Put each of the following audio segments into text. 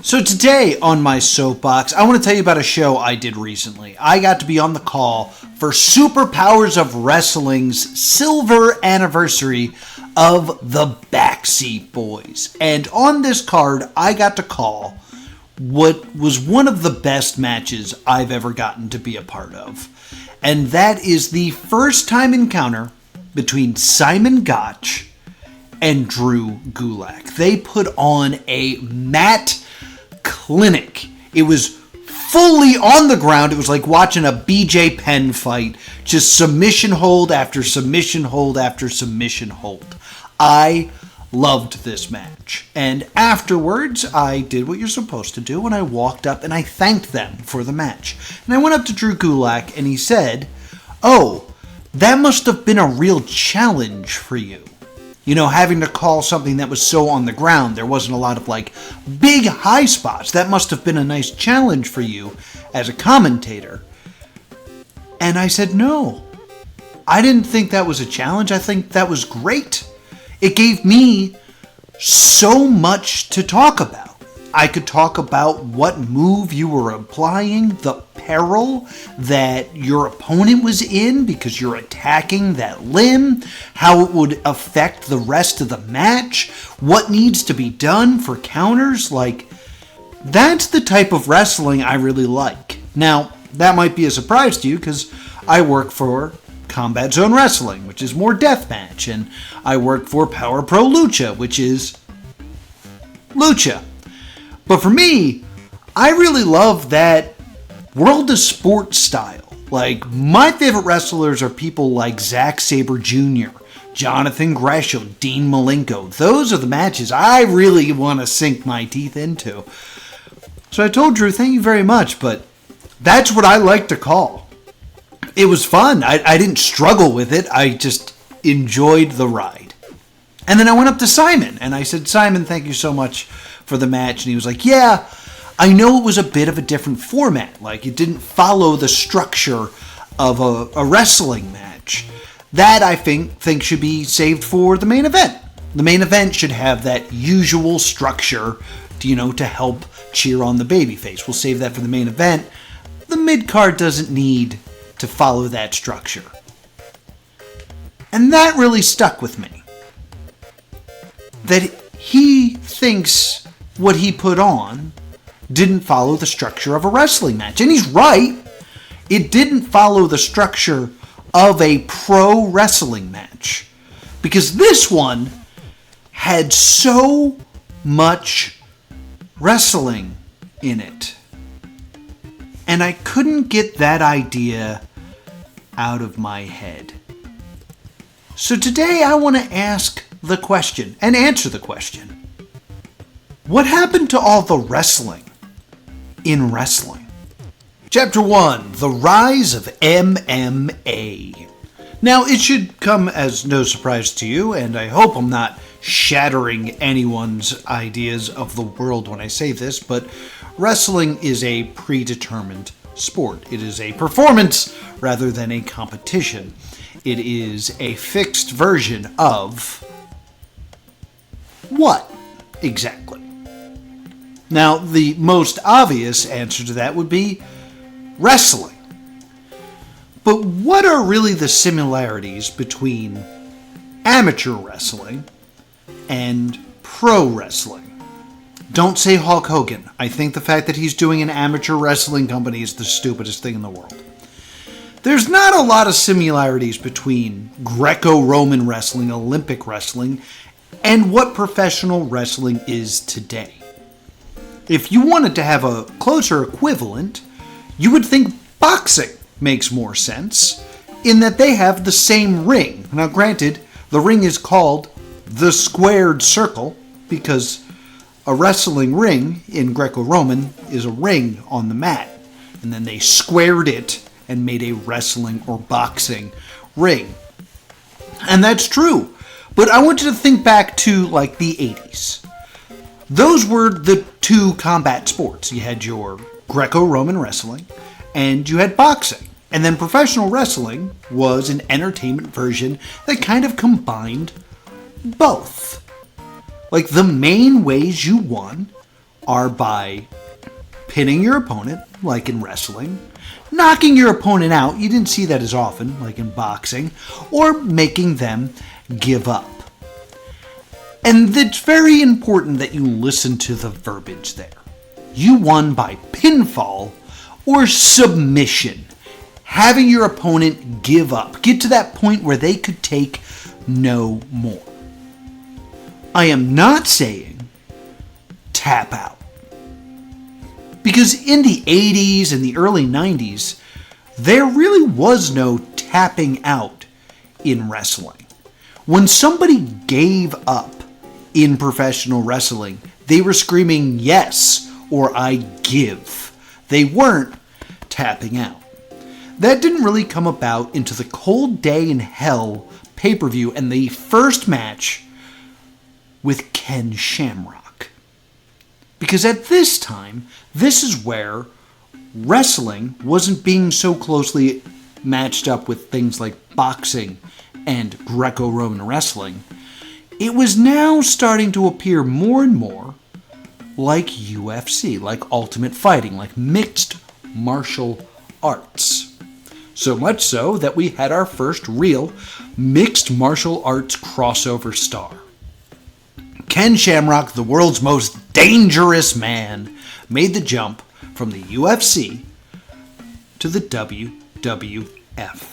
So today on my Soapbox, I want to tell you about a show I did recently. I got to be on the call for Superpowers of Wrestling's silver anniversary of the Backseat Boys. And on this card, I got to call what was one of the best matches I've ever gotten to be a part of. And that is the first time encounter between Simon Gotch and Drew Gulak. They put on a mat clinic. It was fully on the ground. It was like watching a BJ Penn fight. Just submission hold after submission hold after submission hold. I loved this match. And afterwards, I did what you're supposed to do, and I walked up and I thanked them for the match. And I went up to Drew Gulak and he said, "Oh, that must have been a real challenge for you. You know, having to call something that was so on the ground. There wasn't a lot of, big high spots. That must have been a nice challenge for you as a commentator." And I said, no. I didn't think that was a challenge. I think that was great. It gave me so much to talk about. I could talk about what move you were applying, the peril that your opponent was in because you're attacking that limb, how it would affect the rest of the match, what needs to be done for counters. That's the type of wrestling I really like. Now, that might be a surprise to you because I work for Combat Zone Wrestling, which is more deathmatch, and I work for Power Pro Lucha, which is lucha. But for me, I really love that World of Sport style. My favorite wrestlers are people like Zack Sabre Jr., Jonathan Gresham, Dean Malenko. Those are the matches I really want to sink my teeth into. So I told Drew, thank you very much, but that's what I like to call. It was fun. I didn't struggle with it. I just enjoyed the ride. And then I went up to Simon, and I said, "Simon, thank you so much for the match." And he was like, "Yeah, I know it was a bit of a different format. It didn't follow the structure of a wrestling match. That, I think should be saved for the main event. The main event should have that usual structure, to help cheer on the babyface. We'll save that for the main event. The mid-card doesn't need to follow that structure." And that really stuck with me. That he thinks what he put on didn't follow the structure of a wrestling match. And he's right. It didn't follow the structure of a pro wrestling match. Because this one had so much wrestling in it. And I couldn't get that idea out of my head. So today I want to ask the question and answer the question. What happened to all the wrestling in wrestling? Chapter 1, The Rise of MMA. Now, it should come as no surprise to you, and I hope I'm not shattering anyone's ideas of the world when I say this, but wrestling is a predetermined sport. It is a performance rather than a competition. It is a fixed version of what exactly? Now, the most obvious answer to that would be wrestling. But what are really the similarities between amateur wrestling and pro wrestling? Don't say Hulk Hogan. I think the fact that he's doing an amateur wrestling company is the stupidest thing in the world. There's not a lot of similarities between Greco-Roman wrestling, Olympic wrestling, and what professional wrestling is today. If you wanted to have a closer equivalent, you would think boxing makes more sense, in that they have the same ring. Now granted, the ring is called the squared circle, because a wrestling ring in Greco-Roman is a ring on the mat, and then they squared it and made a wrestling or boxing ring. And that's true. But I want you to think back to the 80s. Those were the two combat sports. You had your Greco-Roman wrestling and you had boxing. And then professional wrestling was an entertainment version that kind of combined both. The main ways you won are by pinning your opponent, like in wrestling, knocking your opponent out, you didn't see that as often, like in boxing, or making them give up. And it's very important that you listen to the verbiage there. You won by pinfall or submission, having your opponent give up, get to that point where they could take no more. I am not saying tap out. Because in the 80s and the early 90s, there really was no tapping out in wrestling. When somebody gave up in professional wrestling, they were screaming yes or I give. They weren't tapping out. That didn't really come about into the Cold Day in Hell pay-per-view and the first match with Ken Shamrock. Because at this time, this is where wrestling wasn't being so closely matched up with things like boxing and Greco-Roman wrestling. It was now starting to appear more and more like UFC, like Ultimate Fighting, like mixed martial arts. So much so that we had our first real mixed martial arts crossover star. Ken Shamrock, the world's most dangerous man, made the jump from the UFC to the WWF.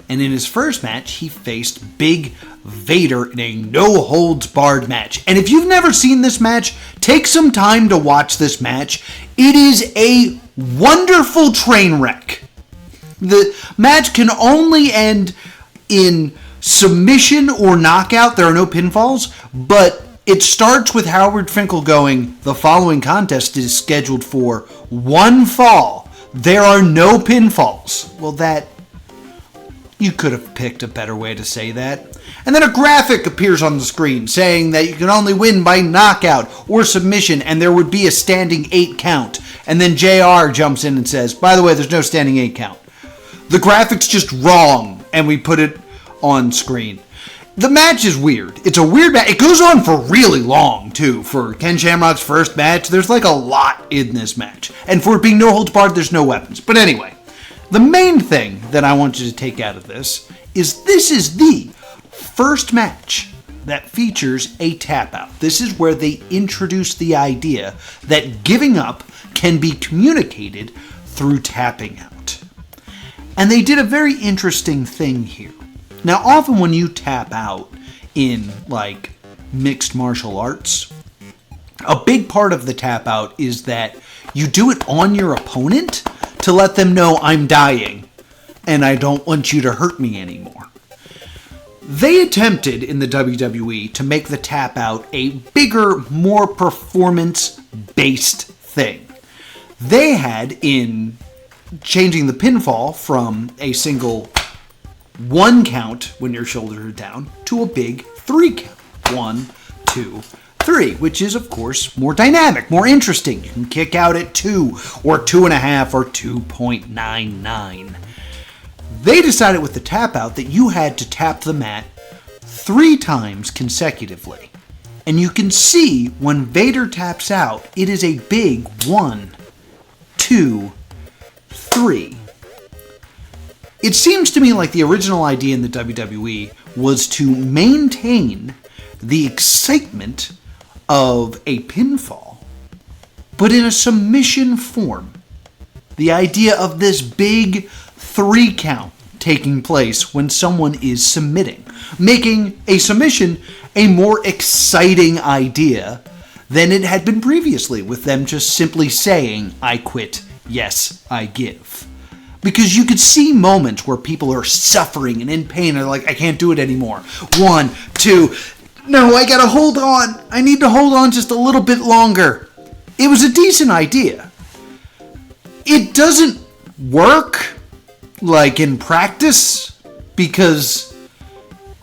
And in his first match, he faced Big Vader in a no-holds-barred match. And if you've never seen this match, take some time to watch this match. It is a wonderful train wreck. The match can only end in submission or knockout. There are no pinfalls, but it starts with Howard Finkel going, the following contest is scheduled for one fall. There are no pinfalls. Well, that... you could have picked a better way to say that. And then a graphic appears on the screen saying that you can only win by knockout or submission, and there would be a standing 8 count. And then JR jumps in and says, by the way, there's no standing 8 count. The graphic's just wrong, and we put it on screen. The match is weird. It's a weird match. It goes on for really long, too. For Ken Shamrock's first match, there's like a lot in this match. And for it being no holds barred, there's no weapons. But anyway, the main thing that I want you to take out of this is the first match that features a tap out. This is where they introduce the idea that giving up can be communicated through tapping out. And they did a very interesting thing here. Now, often when you tap out in, like, mixed martial arts, a big part of the tap out is that you do it on your opponent to let them know I'm dying and I don't want you to hurt me anymore. They attempted in the WWE to make the tap out a bigger, more performance-based thing. They had, in changing the pinfall from a single 1 count when your shoulders are down to a big 3 count. 1, 2, 3, which is, of course, more dynamic, more interesting. You can kick out at 2 or 2.5 or 2.99. They decided with the tap out that you had to tap the mat 3 times consecutively. And you can see when Vader taps out, it is a big 1, 2, 3. It seems to me like the original idea in the WWE was to maintain the excitement of a pinfall, but in a submission form. The idea of this big 3 count taking place when someone is submitting, making a submission a more exciting idea than it had been previously, with them just simply saying, I quit, yes, I give. Because you could see moments where people are suffering and in pain. They're like, I can't do it anymore. 1, 2, no, I gotta hold on. I need to hold on just a little bit longer. It was a decent idea. It doesn't work, like in practice, because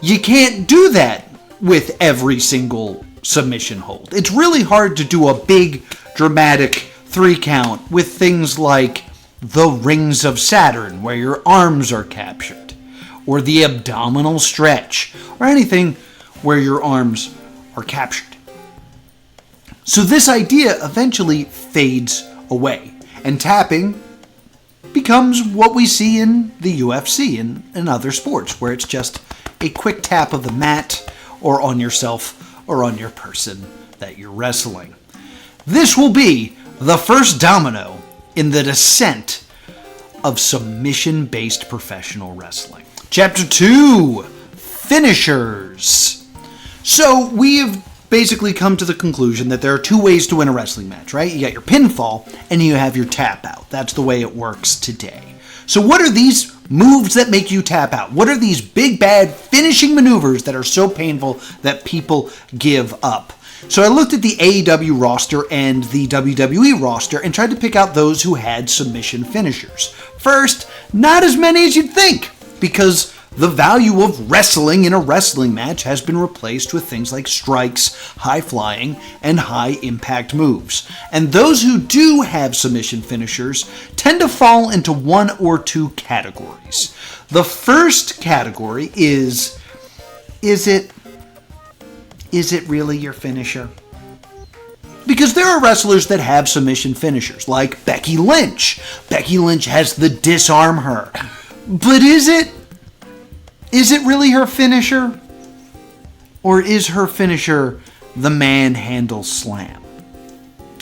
you can't do that with every single submission hold. It's really hard to do a big, dramatic 3 count with things like the Rings of Saturn, where your arms are captured, or the abdominal stretch, or anything where your arms are captured. So this idea eventually fades away, and tapping becomes what we see in the UFC and other sports, where it's just a quick tap of the mat or on yourself or on your person that you're wrestling. This will be the first domino in the descent of submission-based professional wrestling. Chapter 2, Finishers. So we have basically come to the conclusion that there are two ways to win a wrestling match, right? You got your pinfall and you have your tap out. That's the way it works today. So what are these moves that make you tap out? What are these big bad finishing maneuvers that are so painful that people give up? So I looked at the AEW roster and the WWE roster and tried to pick out those who had submission finishers. First, not as many as you'd think, because the value of wrestling in a wrestling match has been replaced with things like strikes, high flying, and high impact moves. And those who do have submission finishers tend to fall into one or two categories. The first category is it really your finisher? Because there are wrestlers that have submission finishers, like Becky Lynch. Becky Lynch has the disarm her. But is it really her finisher? Or is her finisher the manhandle slam?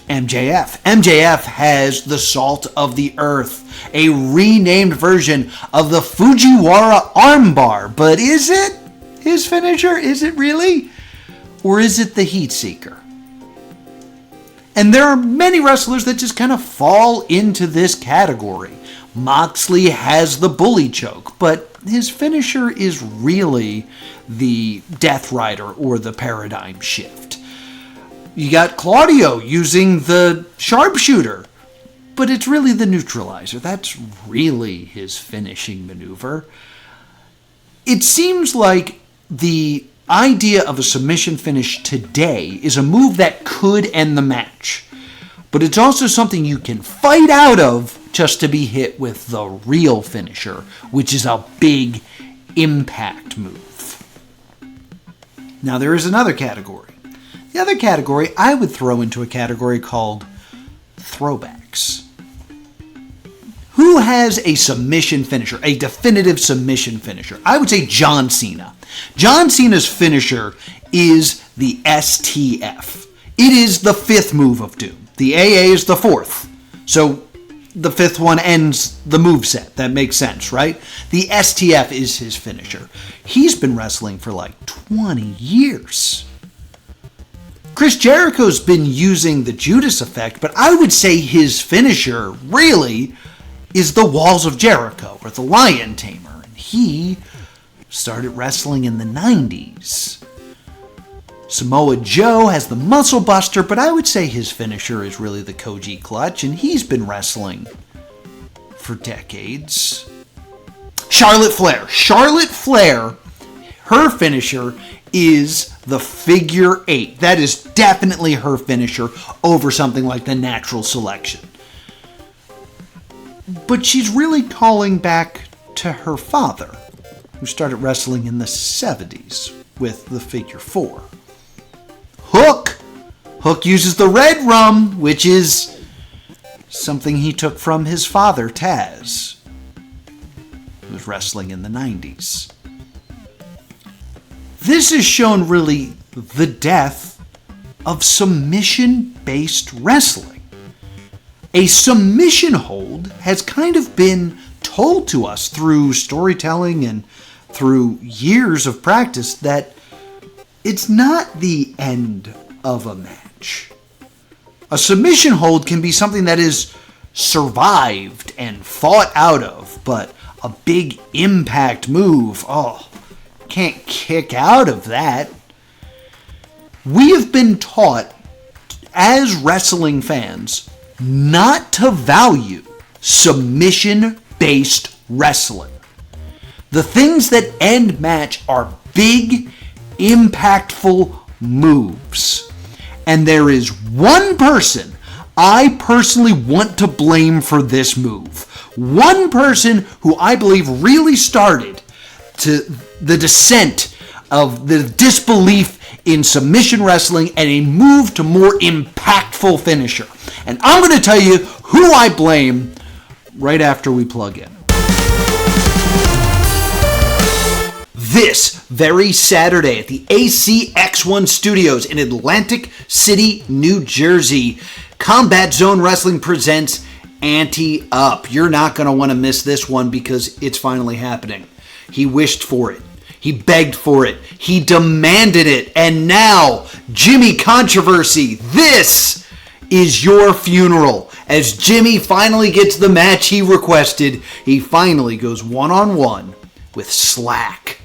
MJF has the Salt of the Earth, a renamed version of the Fujiwara armbar. But is it his finisher? Is it really? Or is it the Heat Seeker? And there are many wrestlers that just kind of fall into this category. Moxley has the bully choke, but his finisher is really the Death Rider or the Paradigm Shift. You got Claudio using the sharpshooter, but it's really the neutralizer. That's really his finishing maneuver. It seems like the idea of a submission finish today is a move that could end the match, but it's also something you can fight out of just to be hit with the real finisher, which is a big impact move. Now there is another category. The other category I would throw into a category called throwbacks. Who has a submission finisher, a definitive submission finisher? I would say John Cena. John Cena's finisher is the STF. It is the fifth move of Doom. The AA is the fourth. So the fifth one ends the moveset. That makes sense, right? The STF is his finisher. He's been wrestling for like 20 years. Chris Jericho's been using the Judas effect, but I would say his finisher really is the Walls of Jericho, or the Lion Tamer. And he started wrestling in the 90s. Samoa Joe has the Muscle Buster, but I would say his finisher is really the Koji Clutch, and he's been wrestling for decades. Charlotte Flair, her finisher is the figure eight. That is definitely her finisher over something like the natural selection. But she's really calling back to her father, who started wrestling in the 70s with the figure four. Hook uses the red rum, which is something he took from his father, Taz, who was wrestling in the 90s. This has shown really the death of submission-based wrestling. A submission hold has kind of been told to us through storytelling and through years of practice that it's not the end of a match. A submission hold can be something that is survived and fought out of, but a big impact move, can't kick out of that. We have been taught as wrestling fans not to value submission-based wrestling. The things that end match are big, impactful moves. And there is one person I personally want to blame for this move. One person who I believe really started to the descent of the disbelief in submission wrestling and a move to more impactful finisher. And I'm going to tell you who I blame right after we plug in. This very Saturday at the ACX1 Studios in Atlantic City, New Jersey, Combat Zone Wrestling presents Ante Up. You're not going to want to miss this one because it's finally happening. He wished for it. He begged for it. He demanded it. And now, Jimmy Controversy, this is your funeral. As Jimmy finally gets the match he requested, he finally goes one-on-one with Slack.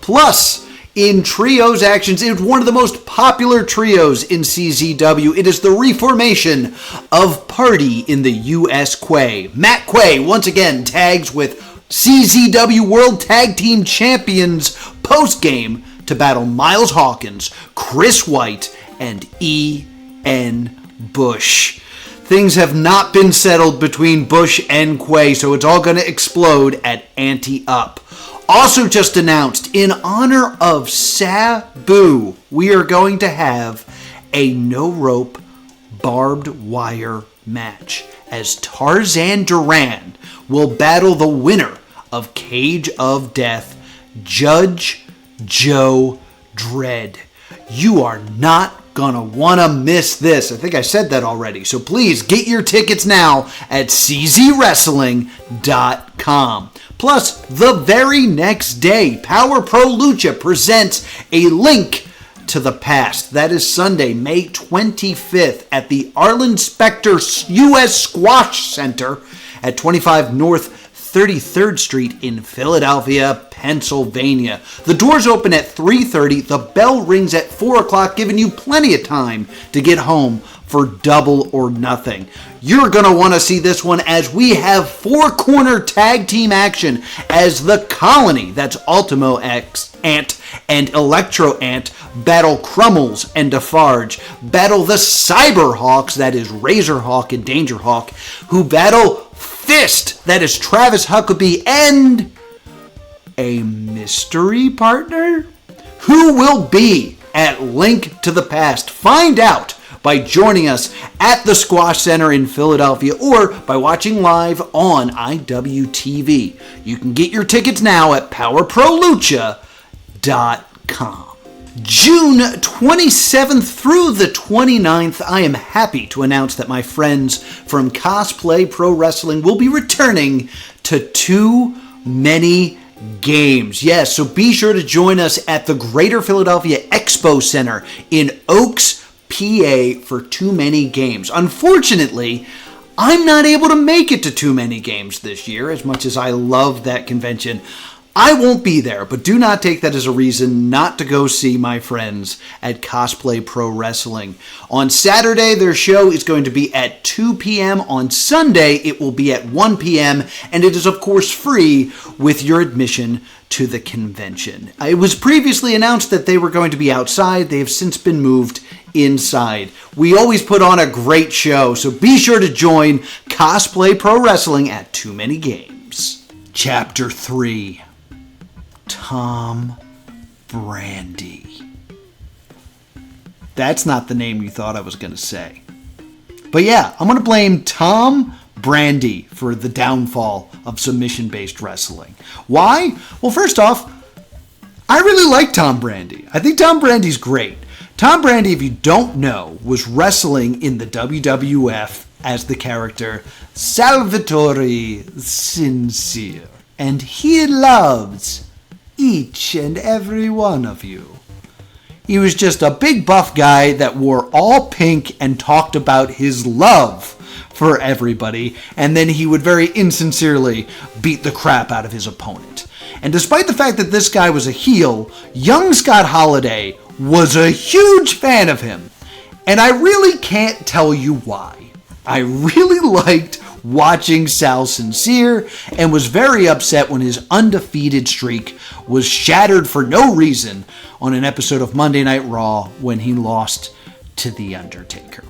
Plus, in trios actions, it's one of the most popular trios in CZW. It is the reformation of Party in the U.S. Quay. Matt Quay, once again, tags with CZW World Tag Team Champions post-game to battle Miles Hawkins, Chris White, and E.N. Bush. Things have not been settled between Bush and Quay, so it's all going to explode at Ante Up. Also just announced, in honor of Sabu, we are going to have a no-rope barbed wire match as Tarzan Duran will battle the winner of Cage of Death, Judge Joe Dredd. You are not gonna want to miss this. I think I said that already. So please get your tickets now at czwrestling.com. Plus, the very next day, Power Pro Lucha presents A Link to the Past. That is Sunday, May 25th at the Arlen Specter U.S. Squash Center at 25 North 33rd Street in Philadelphia, Pennsylvania. The doors open at 3:30. The bell rings at 4 o'clock, giving you plenty of time to get home for Double or Nothing. You're going to want to see this one as we have four-corner tag team action as the Colony, that's Ultimo X Ant and Electro Ant, battle Crummels and Defarge, battle the Cyberhawks, that is Razorhawk and Dangerhawk, who battle Fist, that is Travis Huckabee, and a mystery partner? Who will be at Link to the Past? Find out by joining us at the Squash Center in Philadelphia or by watching live on IWTV. You can get your tickets now at powerprolucha.com. June 27th through the 29th, I am happy to announce that my friends from Cosplay Pro Wrestling will be returning to Too Many Games. Yes, so be sure to join us at the Greater Philadelphia Expo Center in Oaks, PA for Too Many Games. Unfortunately, I'm not able to make it to Too Many Games this year, as much as I love that convention. I won't be there, but do not take that as a reason not to go see my friends at Cosplay Pro Wrestling. On Saturday, their show is going to be at 2 p.m. On Sunday, it will be at 1 p.m., and it is, of course, free with your admission to the convention. It was previously announced that they were going to be outside. They have since been moved inside. We always put on a great show, so be sure to join Cosplay Pro Wrestling at Too Many Games. Chapter 3. Tom Brandy. That's not the name you thought I was going to say. But yeah, I'm going to blame Tom Brandy for the downfall of submission-based wrestling. Why? Well, first off, I really like Tom Brandy. I think Tom Brandy's great. Tom Brandy, if you don't know, was wrestling in the WWF as the character Salvatore Sincere. And he loves each and every one of you. He was just a big buff guy that wore all pink and talked about his love for everybody, and then he would very insincerely beat the crap out of his opponent. And despite the fact that this guy was a heel, young Scott Holiday was a huge fan of him. And I really can't tell you why. I really liked watching Sal Sincere and was very upset when his undefeated streak was shattered for no reason on an episode of Monday Night Raw when he lost to The Undertaker.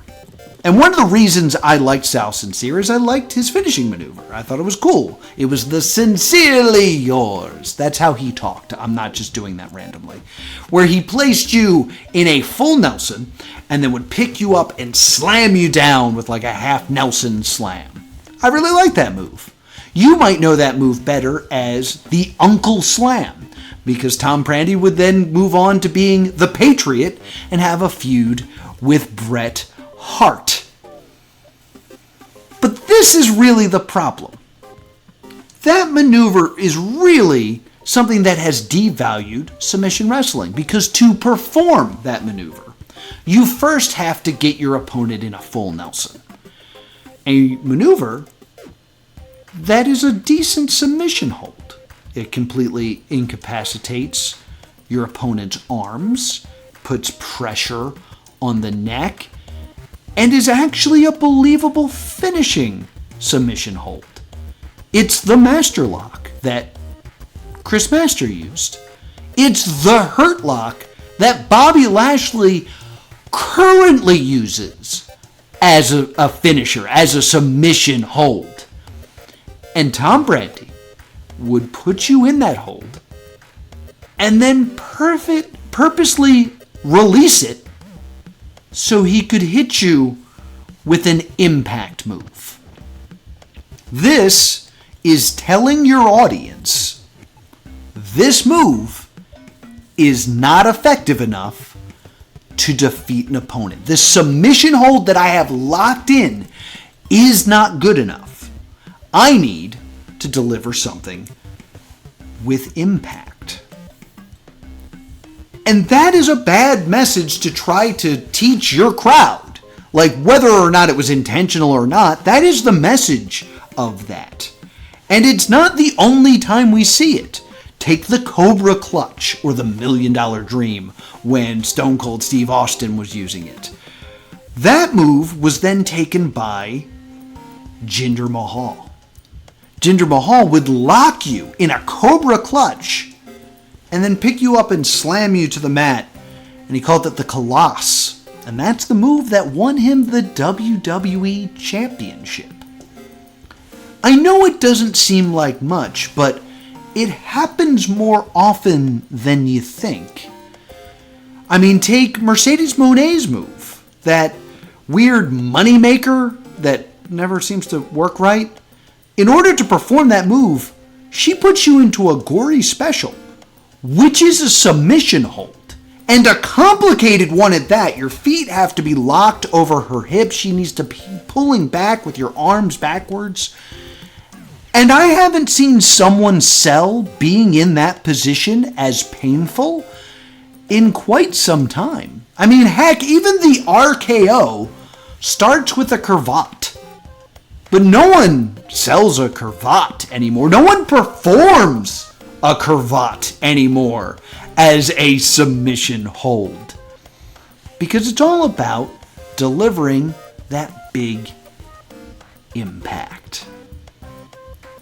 And one of the reasons I liked Sal Sincere is I liked his finishing maneuver. I thought it was cool. It was the sincerely yours. That's how he talked. I'm not just doing that randomly. Where he placed you in a full Nelson and then would pick you up and slam you down with like a half Nelson slam. I really like that move. You might know that move better as the Uncle Slam, because Tom Brady would then move on to being the Patriot and have a feud with Bret Hart. But this is really the problem. That maneuver is really something that has devalued submission wrestling, because to perform that maneuver, you first have to get your opponent in a full Nelson. A maneuver that is a decent submission hold. It completely incapacitates your opponent's arms, puts pressure on the neck, and is actually a believable finishing submission hold. It's the Master Lock that Chris Master used. It's the Hurt Lock that Bobby Lashley currently uses as a finisher, as a submission hold. And Tom Brady would put you in that hold and then purposely release it so he could hit you with an impact move. This is telling your audience this move is not effective enough to defeat an opponent. This submission hold that I have locked in is not good enough. I need to deliver something with impact. And that is a bad message to try to teach your crowd. Like, whether or not it was intentional or not, that is the message of that. And it's not the only time we see it. Take the Cobra Clutch or the $1 Million Dream when Stone Cold Steve Austin was using it. That move was then taken by Jinder Mahal. Jinder Mahal would lock you in a Cobra Clutch and then pick you up and slam you to the mat. And he called it the Colossus. And that's the move that won him the WWE Championship. I know it doesn't seem like much, but it happens more often than you think. I mean, take Mercedes Moné's move. That weird moneymaker that never seems to work right. In order to perform that move, she puts you into a gory special, which is a submission hold. And a complicated one at that. Your feet have to be locked over her hips. She needs to be pulling back with your arms backwards. And I haven't seen someone sell being in that position as painful in quite some time. I mean, heck, even the RKO starts with a cravat. But no one sells a cravat anymore. No one performs a cravat anymore as a submission hold. Because it's all about delivering that big impact.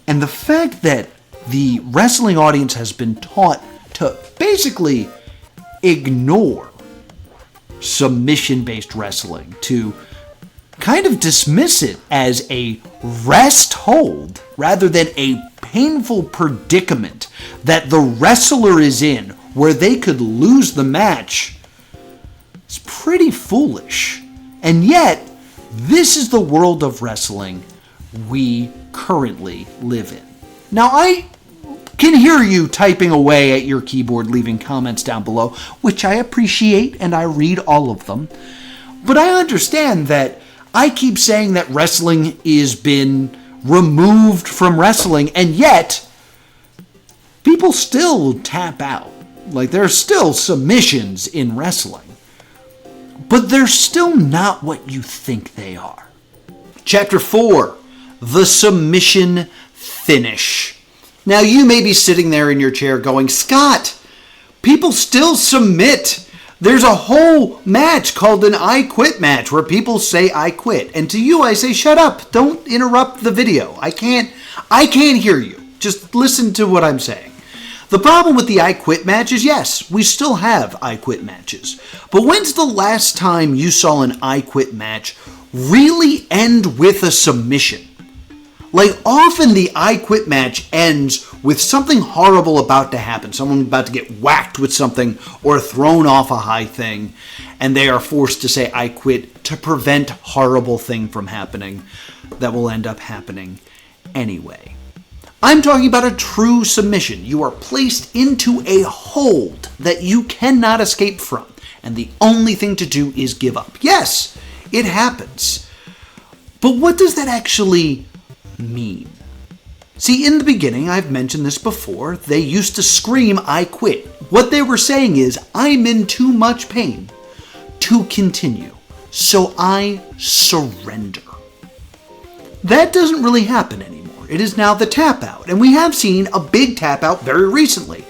And the fact that the wrestling audience has been taught to basically ignore submission-based wrestling, to kind of dismiss it as a rest hold rather than a painful predicament that the wrestler is in where they could lose the match, is pretty foolish. And yet, this is the world of wrestling we currently live in. Now, I can hear you typing away at your keyboard, leaving comments down below, which I appreciate, and I read all of them. But I understand that I keep saying that wrestling is been removed from wrestling, and yet people still tap out. Like, there's still submissions in wrestling, but they're still not what you think they are. Chapter 4, the submission finish. Now, you may be sitting there in your chair going, Scott, people still submit. There's a whole match called an I Quit match where people say I quit. And to you, I say, shut up. Don't interrupt the video. I can't hear you. Just listen to what I'm saying. The problem with the I Quit match is, yes, we still have I Quit matches. But when's the last time you saw an I Quit match really end with a submission. Like, often the I Quit match ends with something horrible about to happen. Someone about to get whacked with something or thrown off a high thing, and they are forced to say I quit to prevent horrible thing from happening that will end up happening anyway. I'm talking about a true submission. You are placed into a hold that you cannot escape from, and the only thing to do is give up. Yes, it happens. But what does that actually mean? See, in the beginning, I've mentioned this before, they used to scream, I quit. What they were saying is, I'm in too much pain to continue, so I surrender. That doesn't really happen anymore. It is now the tap out, and we have seen a big tap out very recently.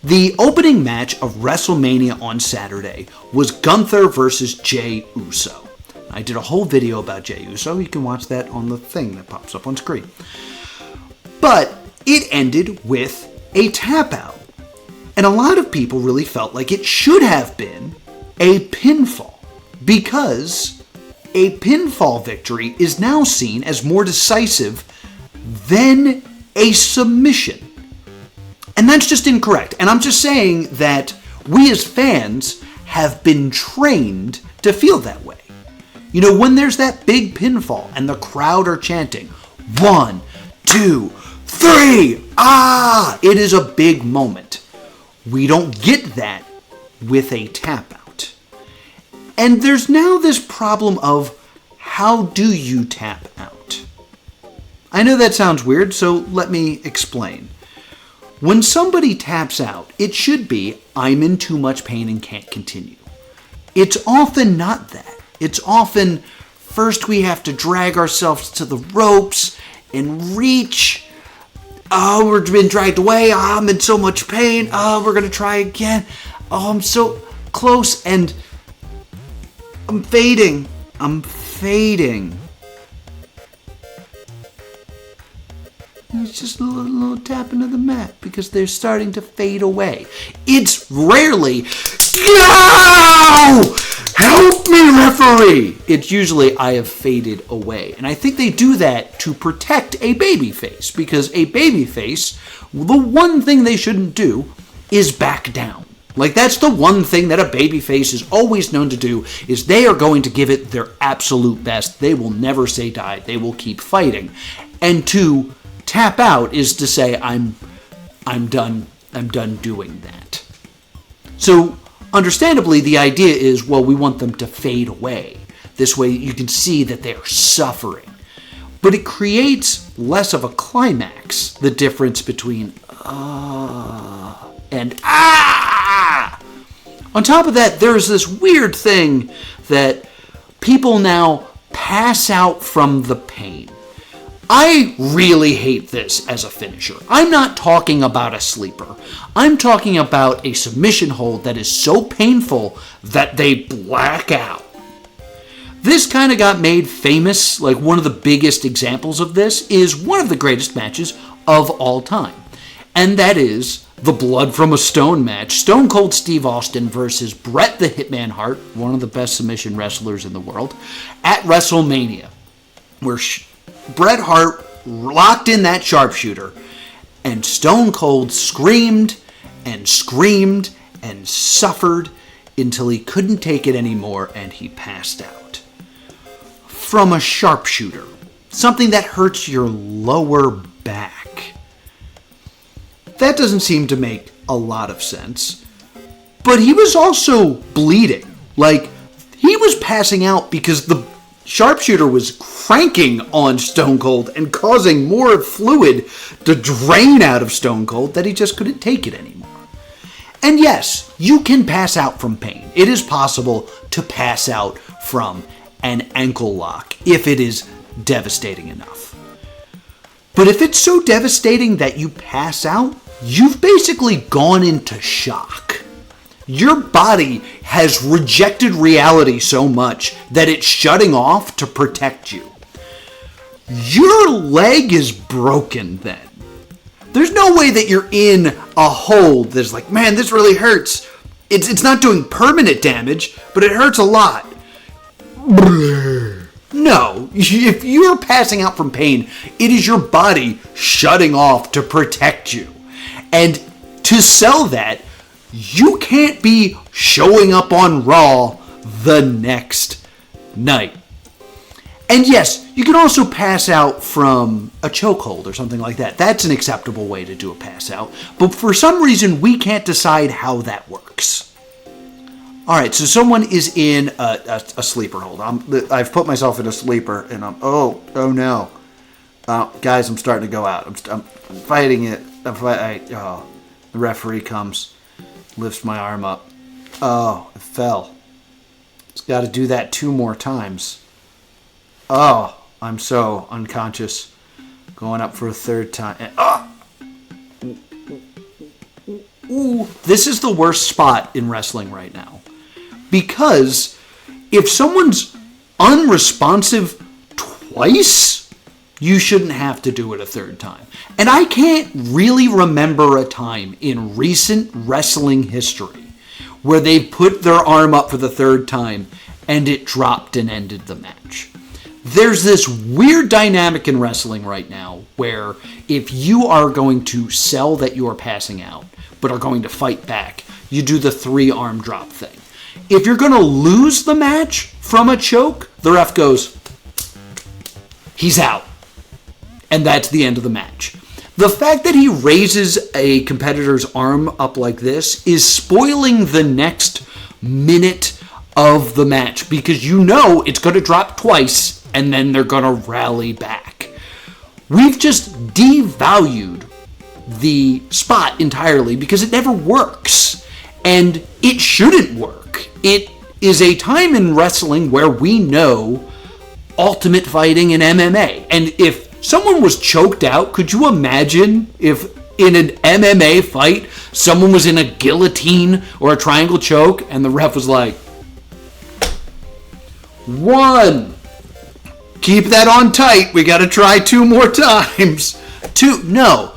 The opening match of WrestleMania on Saturday was Gunther versus Jey Uso. I did a whole video about Jey Uso. You can watch that on the thing that pops up on screen. But it ended with a tap out. And a lot of people really felt like it should have been a pinfall, because a pinfall victory is now seen as more decisive than a submission. And that's just incorrect. And I'm just saying that we as fans have been trained to feel that way. You know, when there's that big pinfall and the crowd are chanting, 1, 2, 3, ah! It is a big moment. We don't get that with a tap out. And there's now this problem of, how do you tap out? I know that sounds weird, so let me explain. When somebody taps out, it should be, I'm in too much pain and can't continue. It's often not that. It's often, first we have to drag ourselves to the ropes and reach. Oh, we're being dragged away. Oh, I'm in so much pain. Oh, we're going to try again. Oh, I'm so close, and I'm fading. It's just a little tap into the mat because they're starting to fade away. It's rarely, no! Help me, referee! It's usually, I have faded away. And I think they do that to protect a babyface, because a babyface, the one thing they shouldn't do is back down. Like, that's the one thing that a babyface is always known to do, is they are going to give it their absolute best. They will never say die. They will keep fighting. And to tap out is to say, I'm done doing that. So, understandably, the idea is, well, we want them to fade away. This way you can see that they are suffering. But it creates less of a climax, the difference between and ah! On top of that, there's this weird thing that people now pass out from the pain. I really hate this as a finisher. I'm not talking about a sleeper. I'm talking about a submission hold that is so painful that they black out. This kind of got made famous. Like, one of the biggest examples of this is one of the greatest matches of all time. And that is the Blood from a Stone match. Stone Cold Steve Austin versus Bret the Hitman Hart, one of the best submission wrestlers in the world, at WrestleMania, where Bret Hart locked in that sharpshooter, and Stone Cold screamed and screamed and suffered until he couldn't take it anymore and he passed out. From a sharpshooter, something that hurts your lower back. That doesn't seem to make a lot of sense. But he was also bleeding. Like, he was passing out because the sharpshooter was cranking on Stone Cold and causing more fluid to drain out of Stone Cold that he just couldn't take it anymore. And yes, you can pass out from pain. It is possible to pass out from an ankle lock if it is devastating enough. But if it's so devastating that you pass out, you've basically gone into shock. Your body has rejected reality so much that it's shutting off to protect you. Your leg is broken then. There's no way that you're in a hold that's like, man, this really hurts. It's not doing permanent damage, but it hurts a lot. No, if you're passing out from pain, it is your body shutting off to protect you. And to sell that, you can't be showing up on Raw the next night. And yes, you can also pass out from a chokehold or something like that. That's an acceptable way to do a pass out. But for some reason, we can't decide how that works. All right, so someone is in a sleeper hold. I've put myself in a sleeper, and oh no. Guys, I'm starting to go out. I'm fighting it. The referee comes, lifts my arm up. Oh, it fell. It's got to do that 2 more times. Oh, I'm so unconscious. Going up for a 3rd time. Ooh, this is the worst spot in wrestling right now. Because if someone's unresponsive twice, you shouldn't have to do it a 3rd time. And I can't really remember a time in recent wrestling history where they put their arm up for the 3rd time and it dropped and ended the match. There's this weird dynamic in wrestling right now where if you are going to sell that you are passing out, but are going to fight back, you do the 3-arm drop thing. If you're going to lose the match from a choke, the ref goes, he's out. And that's the end of the match. The fact that he raises a competitor's arm up like this is spoiling the next minute of the match because you know it's going to drop twice and then they're going to rally back. We've just devalued the spot entirely because it never works. And it shouldn't work. It is a time in wrestling where we know ultimate fighting and MMA. And if someone was choked out, could you imagine if in an MMA fight someone was in a guillotine or a triangle choke and the ref was like, 1, keep that on tight. We got to try 2 more times. 2, no.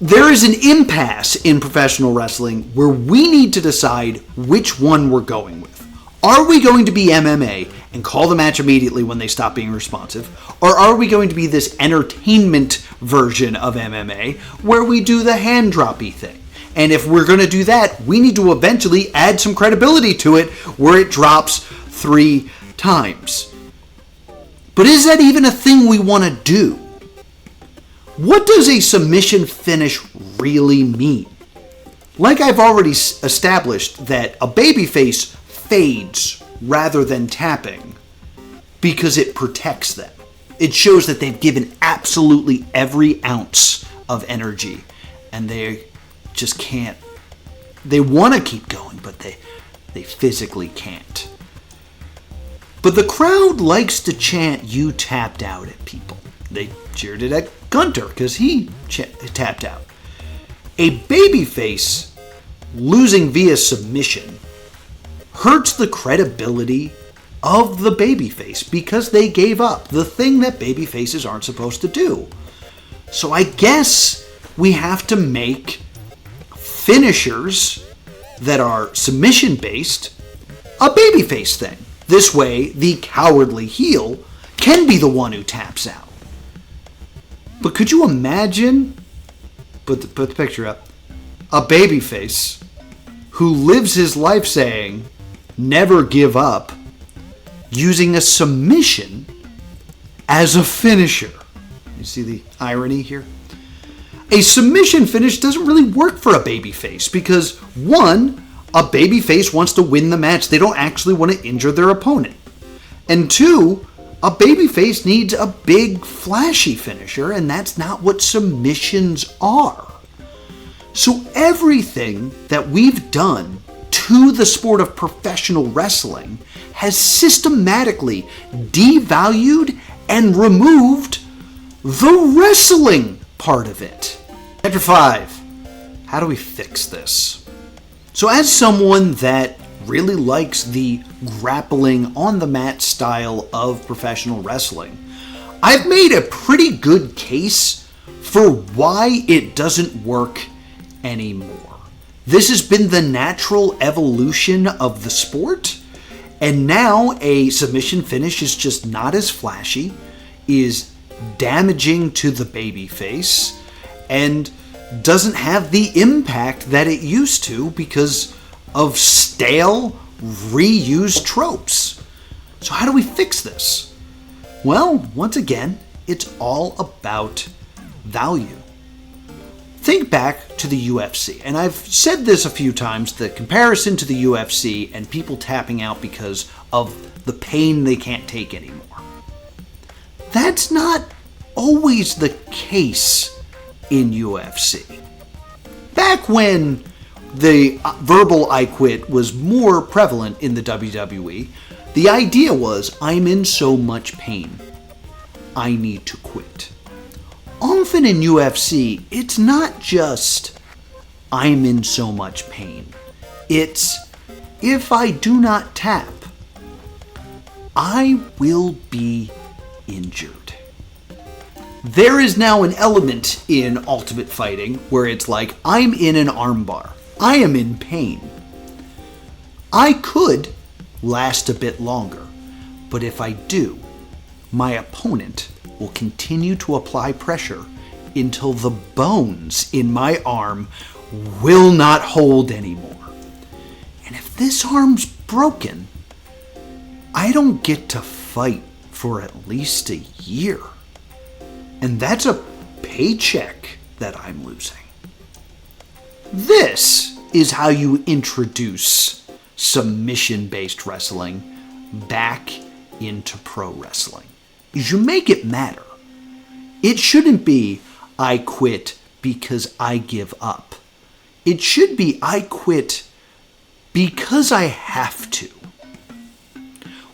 There is an impasse in professional wrestling where we need to decide which one we're going with. Are we going to be MMA and call the match immediately when they stop being responsive? Or are we going to be this entertainment version of MMA where we do the hand droppy thing? And if we're going to do that, we need to eventually add some credibility to it where it drops 3 times. But is that even a thing we want to do? What does a submission finish really mean? Like I've already established that a babyface fades rather than tapping because it protects them. It shows that they've given absolutely every ounce of energy and they just can't. They want to keep going, but they physically can't. But the crowd likes to chant, "You tapped out" at people. They cheered it at Gunter because he tapped out. A babyface losing via submission hurts the credibility of the babyface because they gave up the thing that babyfaces aren't supposed to do. So I guess we have to make finishers that are submission based a babyface thing. This way, the cowardly heel can be the one who taps out. But could you imagine, put the picture up, a babyface who lives his life saying, never give up, using a submission as a finisher? You see the irony here? A submission finish doesn't really work for a babyface because, 1, a babyface wants to win the match. They don't actually want to injure their opponent. And 2, a babyface needs a big, flashy finisher, and that's not what submissions are. So everything that we've done to the sport of professional wrestling has systematically devalued and removed the wrestling part of it. Chapter 5. How do we fix this? So as someone that really likes the grappling on the mat style of professional wrestling, I've made a pretty good case for why it doesn't work anymore. This has been the natural evolution of the sport, And now a submission finish is just not as flashy, is damaging to the babyface, and doesn't have the impact that it used to because of stale, reused tropes. So how do we fix this? Well, once again, it's all about value. Think back to the UFC, and I've said this a few times, the comparison to the UFC and people tapping out because of the pain they can't take anymore. That's not always the case in UFC. Back when the verbal I quit was more prevalent in the WWE, the idea was, I'm in so much pain, I need to quit. Often in UFC, it's not just, I'm in so much pain. It's, if I do not tap, I will be injured. There is now an element in Ultimate Fighting where it's like, I'm in an armbar. I am in pain. I could last a bit longer, but if I do, my opponent will continue to apply pressure until the bones in my arm will not hold anymore. And if this arm's broken, I don't get to fight for at least a year. And that's a paycheck that I'm losing. This is how you introduce submission-based wrestling back into pro wrestling. Is you make it matter. It shouldn't be, I quit because I give up. It should be, I quit because I have to.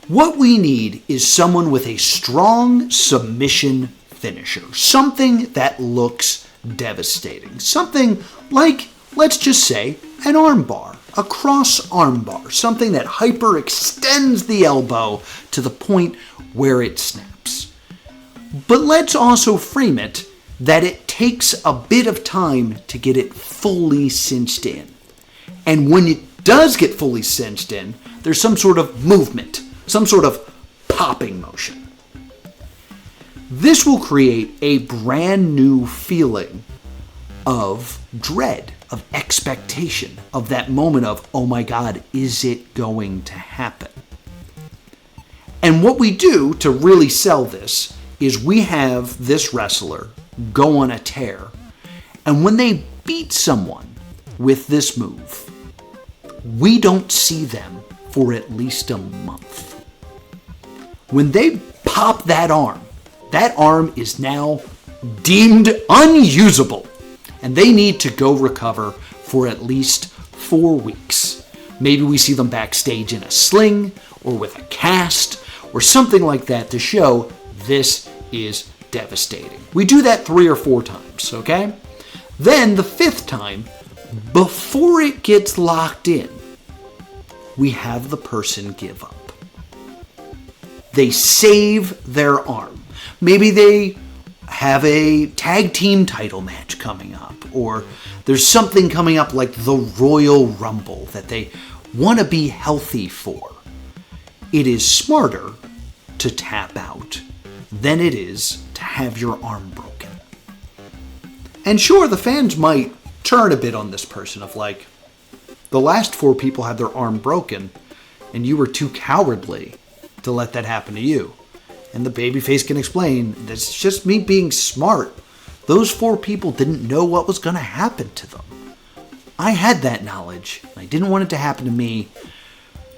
What we need is someone with a strong submission finisher. Something that looks devastating. Something like, let's just say, an armbar. A cross armbar. Something that hyperextends the elbow to the point where it snaps. But let's also frame it that it takes a bit of time to get it fully cinched in. And when it does get fully cinched in, there's some sort of movement, some sort of popping motion. This will create a brand new feeling of dread, of expectation, of that moment of, oh my God, is it going to happen? And what we do to really sell this is we have this wrestler go on a tear, and when they beat someone with this move, we don't see them for at least a month. When they pop that arm is now deemed unusable, and they need to go recover for at least 4 weeks. Maybe we see them backstage in a sling or with a cast or something like that to show this is devastating. We do that 3 or 4 times, okay? Then the 5th time, before it gets locked in, we have the person give up. They save their arm. Maybe they have a tag team title match coming up, or there's something coming up like the Royal Rumble that they want to be healthy for. It is smarter to tap out than it is to have your arm broken. And sure, the fans might turn a bit on this person of like, the last 4 people had their arm broken, and you were too cowardly to let that happen to you. And the babyface can explain, that's just me being smart. Those 4 people didn't know what was going to happen to them. I had that knowledge. I didn't want it to happen to me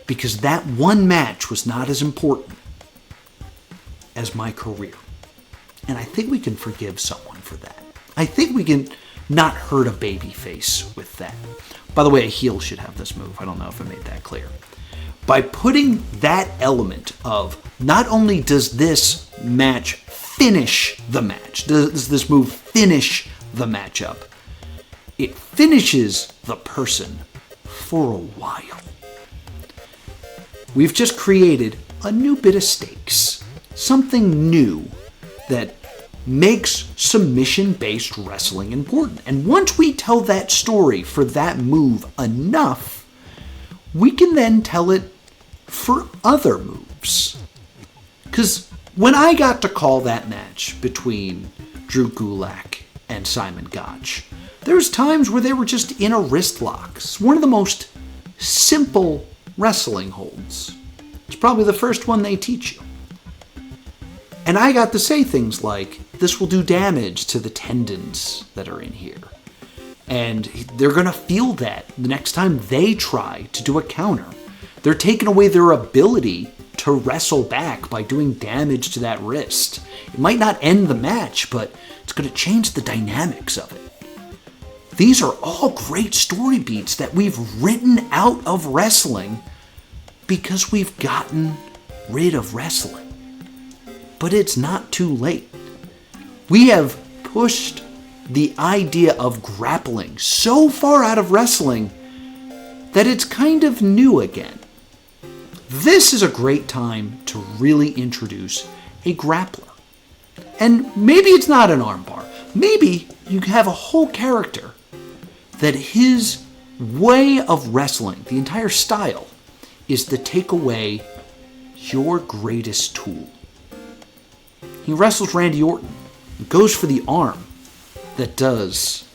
because that one match was not as important as my career. And I think we can forgive someone for that. I think we can not hurt a babyface with that. By the way, a heel should have this move. I don't know if I made that clear. By putting that element of not only does this match finish the match, does this move finish the matchup, it finishes the person for a while. We've just created a new bit of stakes, something new that makes submission-based wrestling important. And once we tell that story for that move enough, we can then tell it for other moves. Because when I got to call that match between Drew Gulak and Simon Gotch, there's times where they were just in a wrist lock. It's one of the most simple wrestling holds. It's probably the first one they teach you. And I got to say things like, this will do damage to the tendons that are in here. And they're going to feel that the next time they try to do a counter. They're taking away their ability to wrestle back by doing damage to that wrist. It might not end the match, but it's going to change the dynamics of it. These are all great story beats that we've written out of wrestling because we've gotten rid of wrestling. But it's not too late. We have pushed the idea of grappling so far out of wrestling that it's kind of new again. This is a great time to really introduce a grappler. And maybe it's not an armbar. Maybe you have a whole character that his way of wrestling, the entire style, is to take away your greatest tool. He wrestles Randy Orton and goes for the arm that does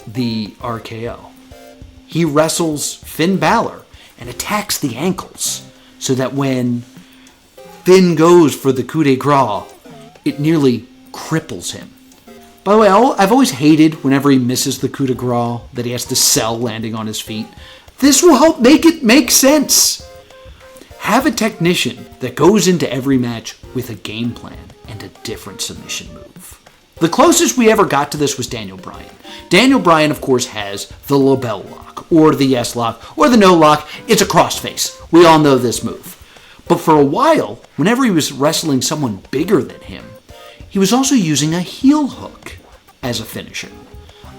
the RKO. He wrestles Finn Balor and attacks the ankles so that when Finn goes for the coup de grace, it nearly cripples him. By the way, I've always hated whenever he misses the coup de grace that he has to sell landing on his feet. This will help make it make sense. Have a technician that goes into every match with a game plan and a different submission move. The closest we ever got to this was Daniel Bryan. Daniel Bryan, of course, has the label lock, or the yes lock, or the no lock. It's a crossface. We all know this move. But for a while, whenever he was wrestling someone bigger than him, he was also using a heel hook as a finisher.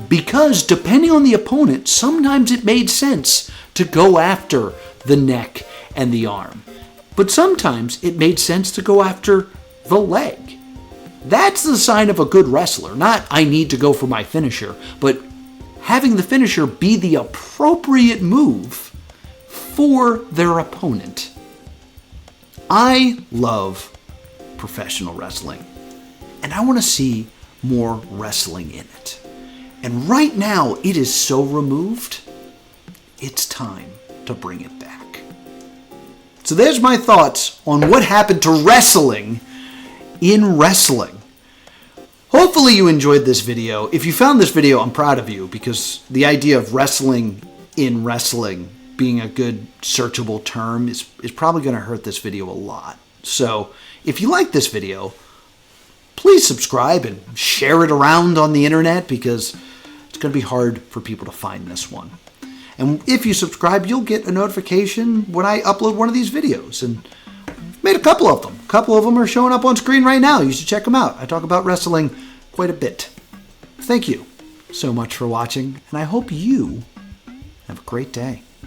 Because depending on the opponent, sometimes it made sense to go after the neck and the arm. But sometimes it made sense to go after the leg. That's the sign of a good wrestler. Not, I need to go for my finisher, but having the finisher be the appropriate move for their opponent. I love professional wrestling, and I want to see more wrestling in it. And right now, it is so removed, it's time to bring it back. So there's my thoughts on what happened to wrestling in wrestling. Hopefully you enjoyed this video. If you found this video, I'm proud of you, because the idea of wrestling in wrestling being a good searchable term is probably going to hurt this video a lot. So if you like this video, please subscribe and share it around on the internet, because it's going to be hard for people to find this one. And if you subscribe, you'll get a notification when I upload one of these videos. And I've made a couple of them. A couple of them are showing up on screen right now. You should check them out. I talk about wrestling quite a bit. Thank you so much for watching, and I hope you have a great day.